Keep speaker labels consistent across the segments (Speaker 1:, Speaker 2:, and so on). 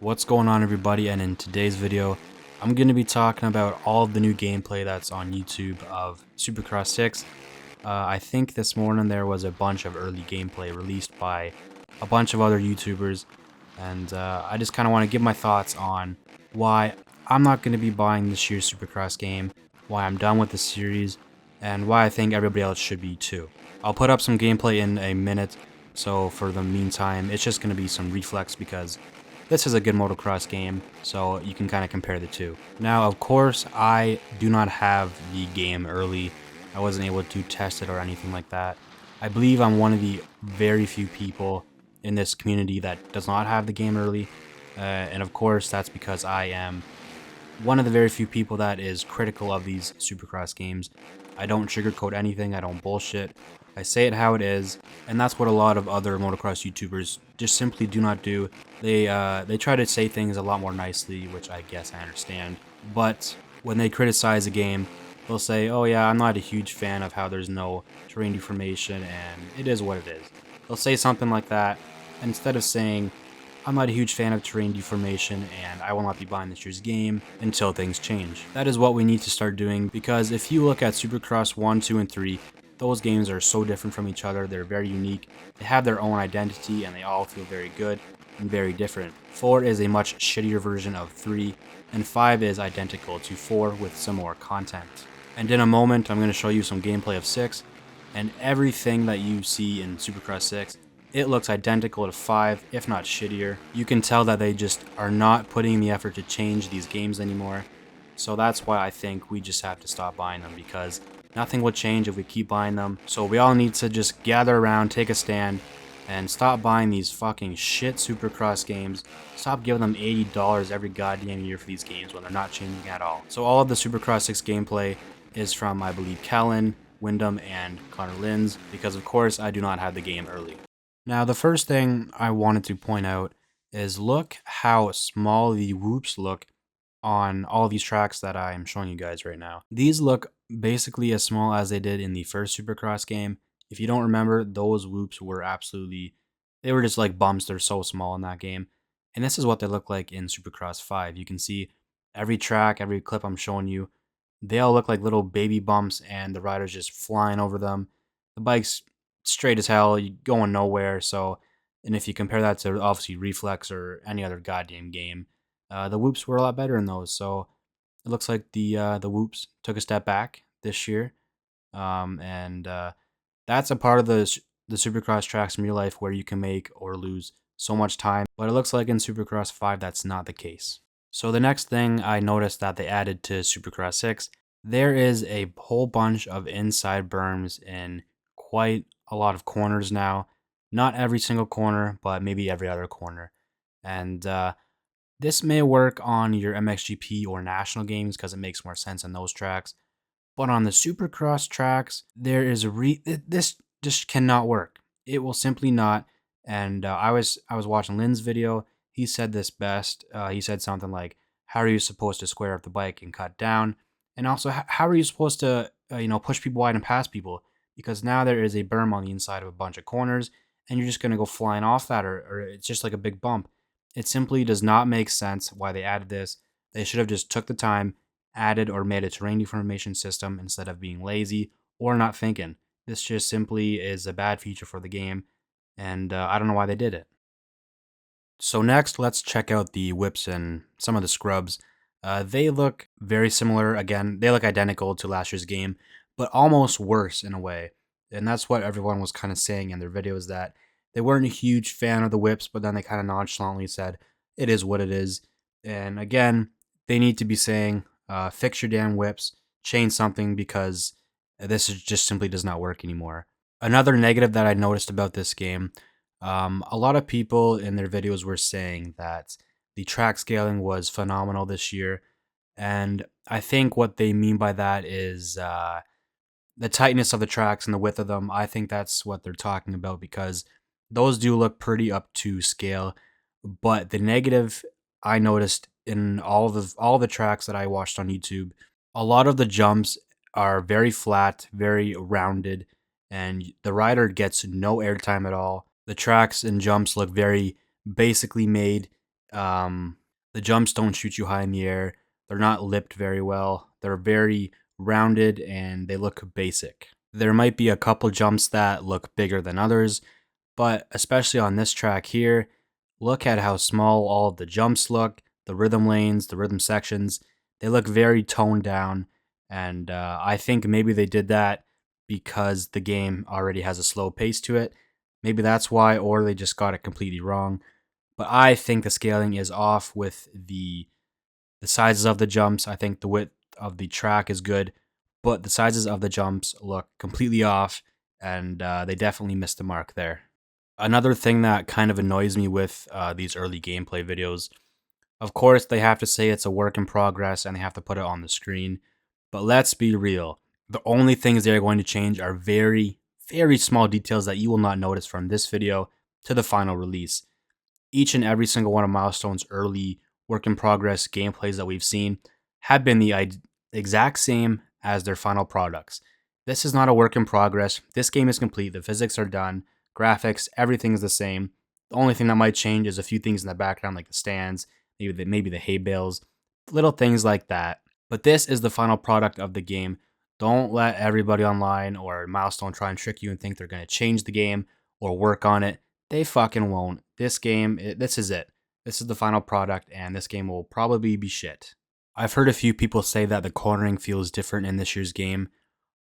Speaker 1: What's going on, everybody? And in today's video I'm going to be talking about all of the new gameplay that's on YouTube of Supercross 6. I think this morning there was a bunch of early gameplay released by a bunch of other YouTubers, and I just kind of want to give my thoughts on why I'm not going to be buying this year's Supercross game, why I'm done with the series, and why I think everybody else should be too. I'll put up some gameplay in a minute, so for the meantime it's just going to be some reflex because this is a good motocross game, so you can kind of compare the two. Now, of course, I do not have the game early. I wasn't able to test it or anything like that. I believe I'm one of the very few people in this community that does not have the game early. And of course, that's because I am one of the very few people that is critical of these Supercross games. I don't sugarcoat anything, I don't bullshit. I say it how it is, and that's what a lot of other motocross YouTubers just simply do not do. They try to say things a lot more nicely, which I guess I understand. But when they criticize a game, they'll say, "Oh yeah, I'm not a huge fan of how there's no terrain deformation, and it is what it is." They'll say something like that, and instead of saying, "I'm not a huge fan of terrain deformation and I will not be buying this year's game until things change." That is what we need to start doing, because if you look at Supercross 1, 2, and 3, those games are so different from each other. They're very unique. They have their own identity and they all feel very good and very different. 4 is a much shittier version of 3, and 5 is identical to 4 with some more content. And in a moment, I'm going to show you some gameplay of 6, and everything that you see in Supercross 6, it looks identical to 5, if not shittier. You can tell that they just are not putting in the effort to change these games anymore. So that's why I think we just have to stop buying them, because nothing will change if we keep buying them. So we all need to just gather around, take a stand, and stop buying these fucking shit Supercross games. Stop giving them $80 every goddamn year for these games when they're not changing at all. So all of the Supercross 6 gameplay is from, I believe, Kellen, Wyndham, and Connor Linz, because of course I do not have the game early. Now, the first thing I wanted to point out is look how small the whoops look on all these tracks that I'm showing you guys right now. These look basically as small as they did in the first Supercross game. If you don't remember, those whoops were they were just like bumps. They're so small in that game. And this is what they look like in Supercross 5. You can see every track, every clip I'm showing you, they all look like little baby bumps and the rider's just flying over them. The bike's straight as hell, you going nowhere. So, and if you compare that to obviously Reflex or any other goddamn game, the whoops were a lot better in those. So it looks like the whoops took a step back this year, and that's a part of the Supercross tracks in real life where you can make or lose so much time. But it looks like in Supercross 5 that's not the case. So the next thing I noticed that they added to Supercross 6, there is a whole bunch of inside berms in quite a lot of corners now. Not every single corner, but maybe every other corner. And this may work on your MXGP or national games because it makes more sense on those tracks. But on the Supercross tracks, this just cannot work. It will simply not. And I was watching Lynn's video. He said this best. He said something like, "How are you supposed to square up the bike and cut down? And also, how are you supposed to push people wide and pass people? Because now there is a berm on the inside of a bunch of corners, and you're just gonna go flying off that, or it's just like a big bump. It simply does not make sense why they added this. They should have just took the time, added or made a terrain deformation system instead of being lazy or not thinking. This just simply is a bad feature for the game, and I don't know why they did it." So next, let's check out the whips and some of the scrubs. They look very similar. Again, they look identical to last year's game, but almost worse in a way. And that's what everyone was kind of saying in their videos, that they weren't a huge fan of the whips, but then they kind of nonchalantly said, "It is what it is." And again, they need to be saying, "Fix your damn whips, change something," because just simply does not work anymore. Another negative that I noticed about this game, a lot of people in their videos were saying that the track scaling was phenomenal this year. And I think what they mean by that is the tightness of the tracks and the width of them. I think that's what they're talking about, because those do look pretty up to scale. But the negative I noticed in all the tracks that I watched on YouTube, a lot of the jumps are very flat, very rounded, and the rider gets no airtime at all. The tracks and jumps look very basically made, The jumps don't shoot you high in the air. They're not lipped very well. They're very rounded and they look basic. There might be a couple jumps that look bigger than others, but especially on this track here, look at how small all of the jumps look, the rhythm lanes, the rhythm sections. They look very toned down, and I think maybe they did that because the game already has a slow pace to it. Maybe that's why, or they just got it completely wrong. But I think the scaling is off with the sizes of the jumps. I think the width of the track is good, but the sizes of the jumps look completely off, and they definitely missed the mark there. Another thing that kind of annoys me with these early gameplay videos, of course, they have to say it's a work in progress and they have to put it on the screen. But let's be real. The only things they're going to change are very, very small details that you will not notice from this video to the final release. Each and every single one of Milestone's early work in progress gameplays that we've seen have been the exact same as their final products. This is not a work in progress. This game is complete. The physics are done. Graphics, everything is the same. The only thing that might change is a few things in the background, like the stands, maybe the hay bales, little things like that. But this is the final product of the game. Don't let everybody online or Milestone try and trick you and think they're going to change the game or work on it. They fucking won't. This game, this is it. This is the final product, and this game will probably be shit. I've heard a few people say that the cornering feels different in this year's game.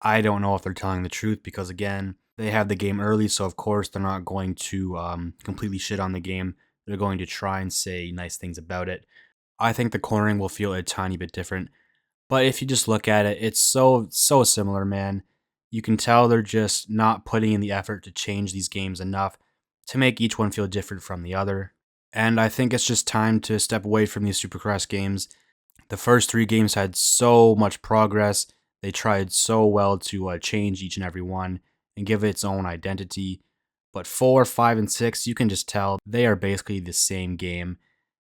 Speaker 1: I don't know if they're telling the truth because, again, they have the game early, so of course they're not going to completely shit on the game. They're going to try and say nice things about it. I think the cornering will feel a tiny bit different, but if you just look at it, it's so similar, man. You can tell they're just not putting in the effort to change these games enough to make each one feel different from the other. And I think it's just time to step away from these Supercross games. The first 3 games had so much progress. They tried so well to change each and every one and give it its own identity. But 4, 5, and 6, you can just tell they are basically the same game.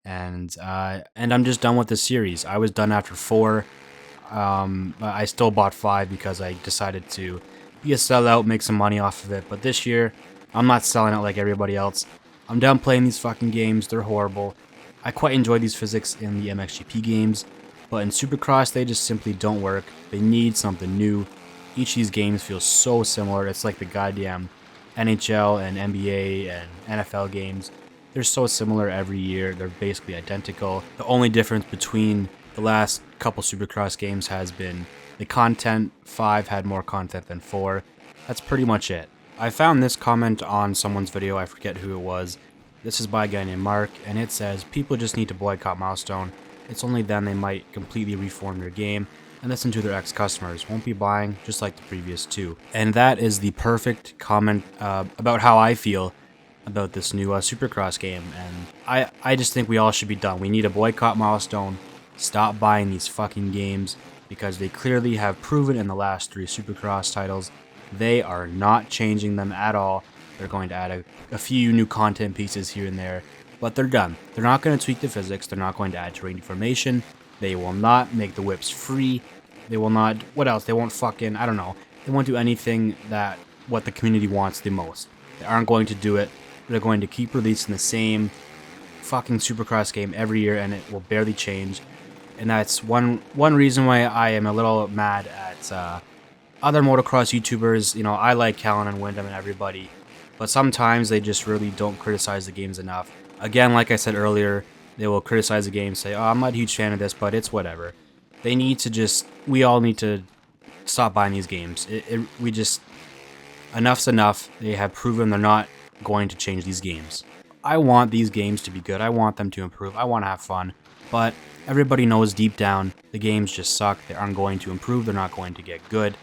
Speaker 1: And I'm just done with the series. I was done after 4. I still bought 5 because I decided to be a sellout, make some money off of it. But this year, I'm not selling it like everybody else. I'm done playing these fucking games. They're horrible. I quite enjoy these physics in the MXGP games, but in Supercross, they just simply don't work. They need something new. Each of these games feels so similar. It's like the goddamn NHL and NBA and NFL games. They're so similar every year. They're basically identical. The only difference between the last couple Supercross games has been the content. 5 had more content than 4. That's pretty much it. I found this comment on someone's video. I forget who it was. This is by a guy named Mark, and it says, people just need to boycott Milestone. It's only then they might completely reform their game and listen to their ex-customers. Won't be buying, just like the previous 2. And that is the perfect comment about how I feel about this new Supercross game. And I just think we all should be done. We need to boycott Milestone, stop buying these fucking games, because they clearly have proven in the last 3 Supercross titles they are not changing them at all. They're going to add a few new content pieces here and there, but they're done. They're not going to tweak the physics. They're not going to add terrain deformation. They will not make the whips free. They will not, what else? They won't fucking, I don't know. They won't do anything that what the community wants the most. They aren't going to do it. They're going to keep releasing the same fucking Supercross game every year, and it will barely change. And that's one reason why I am a little mad at other motocross YouTubers. You know, I like Callan and Wyndham and everybody, but sometimes they just really don't criticize the games enough. Again, like I said earlier, they will criticize the game, say, oh, I'm not a huge fan of this, but it's whatever. They need to just, we all need to stop buying these games. We just, enough's enough. They have proven they're not going to change these games. I want these games to be good. I want them to improve. I want to have fun, but everybody knows deep down the games just suck. They aren't going to improve. They're not going to get good.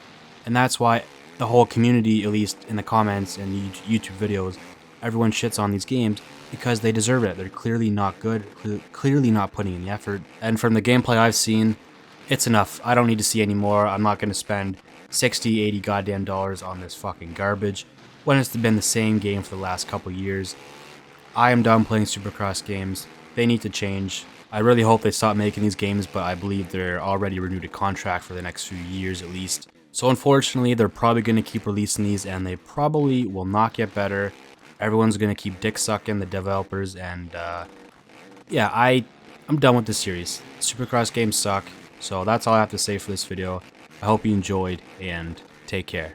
Speaker 1: And that's why the whole community, at least in the comments and YouTube videos, everyone shits on these games because they deserve it. They're clearly not good, clearly not putting in the effort. And from the gameplay I've seen, it's enough. I don't need to see any more. I'm not going to spend 60, 80 goddamn dollars on this fucking garbage when it's been the same game for the last couple years. I am done playing Supercross games. They need to change. I really hope they stop making these games, but I believe they're already renewed a contract for the next few years at least. So unfortunately, they're probably going to keep releasing these, and they probably will not get better. Everyone's going to keep dick sucking the developers, and yeah, I'm done with this series. Supercross games suck. So that's all I have to say for this video. I hope you enjoyed, and take care.